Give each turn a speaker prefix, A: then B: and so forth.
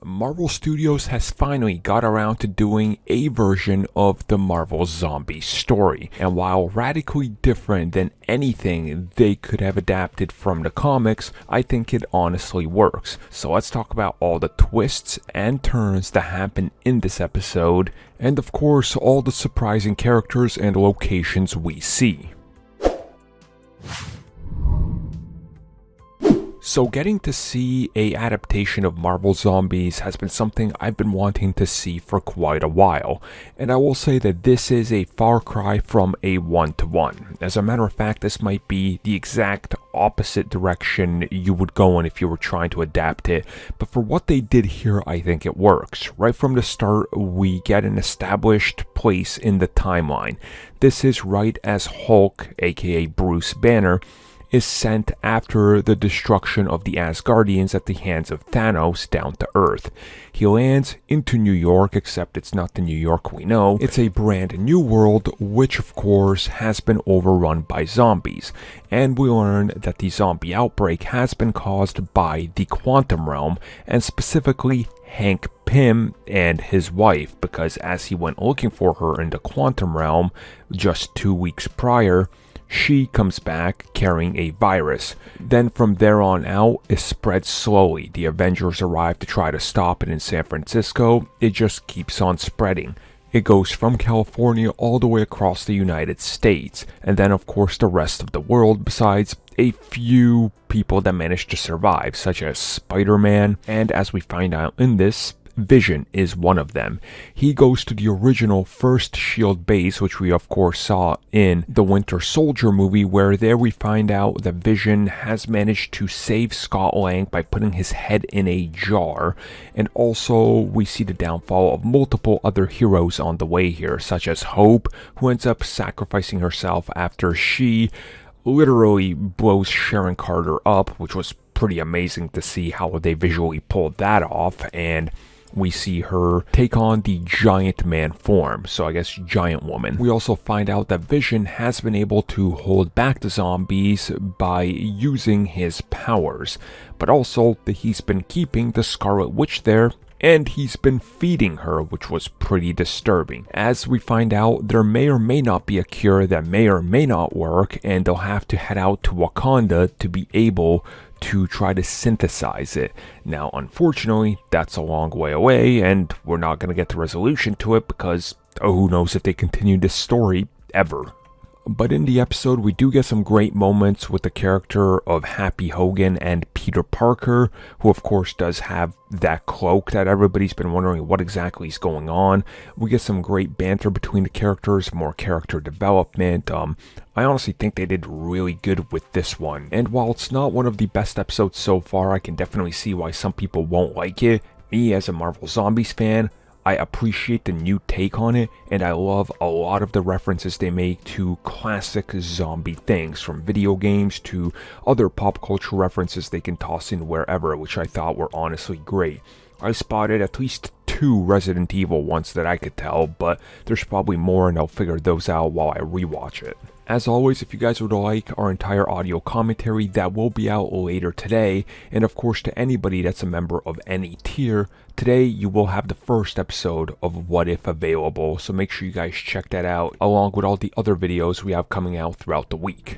A: Marvel Studios has finally got around to doing a version of the Marvel Zombie story, and while radically different than anything they could have adapted from the comics, I think it honestly works. So let's talk about all the twists and turns that happen in this episode, and of course all the surprising characters and locations we see. So getting to see a adaptation of Marvel Zombies has been something I've been wanting to see for quite a while, and I will say that this is a far cry from a one-to-one. As a matter of fact, this might be the exact opposite direction you would go in if you were trying to adapt it, but for what they did here, I think it works. Right from the start, we get an established place in the timeline. This is right as Hulk, aka Bruce Banner, is sent after the destruction of the Asgardians at the hands of Thanos down to Earth. He lands into New York, except it's not the New York we know. It's a brand new world, which of course has been overrun by zombies. And we learn that the zombie outbreak has been caused by the Quantum Realm, and specifically Hank Pym and his wife, because as he went looking for her in the Quantum Realm just 2 weeks prior, she comes back carrying a virus. Then from there on out, it spreads slowly. The Avengers arrive to try to stop it in San Francisco. It just keeps on spreading. It goes from California all the way across the United States. And then of course the rest of the world, besides a few people that manage to survive, such as Spider-Man. And as we find out in this, Vision is one of them. He goes to the original first S.H.I.E.L.D. base, which we of course saw in the Winter Soldier movie, where there we find out that Vision has managed to save Scott Lang by putting his head in a jar, and also we see the downfall of multiple other heroes on the way here, such as Hope, who ends up sacrificing herself after she literally blows Sharon Carter up, which was pretty amazing to see how they visually pulled that off, and we see her take on the giant man form, so I guess giant woman. We also find out that Vision has been able to hold back the zombies by using his powers, but also that he's been keeping the Scarlet Witch there, and he's been feeding her, which was pretty disturbing. As we find out, there may or may not be a cure that may or may not work, and they'll have to head out to Wakanda to be able to try to synthesize it. Now, unfortunately, that's a long way away, and we're not going to get the resolution to it because who knows if they continue this story ever. But in the episode, we do get some great moments with the character of Happy Hogan and Peter Parker, who of course does have that cloak that everybody's been wondering what exactly is going on. We get some great banter between the characters, more character development. I honestly think they did really good with this one. And while it's not one of the best episodes so far, I can definitely see why some people won't like it. Me, as a Marvel Zombies fan, I appreciate the new take on it, and I love a lot of the references they make to classic zombie things, from video games to other pop culture references they can toss in wherever, which I thought were honestly great. I spotted at least 2 Resident Evil ones that I could tell, but there's probably more and I'll figure those out while I rewatch it. As always, if you guys would like our entire audio commentary, that will be out later today, and of course to anybody that's a member of any tier, today you will have the first episode of What If available, so make sure you guys check that out, along with all the other videos we have coming out throughout the week.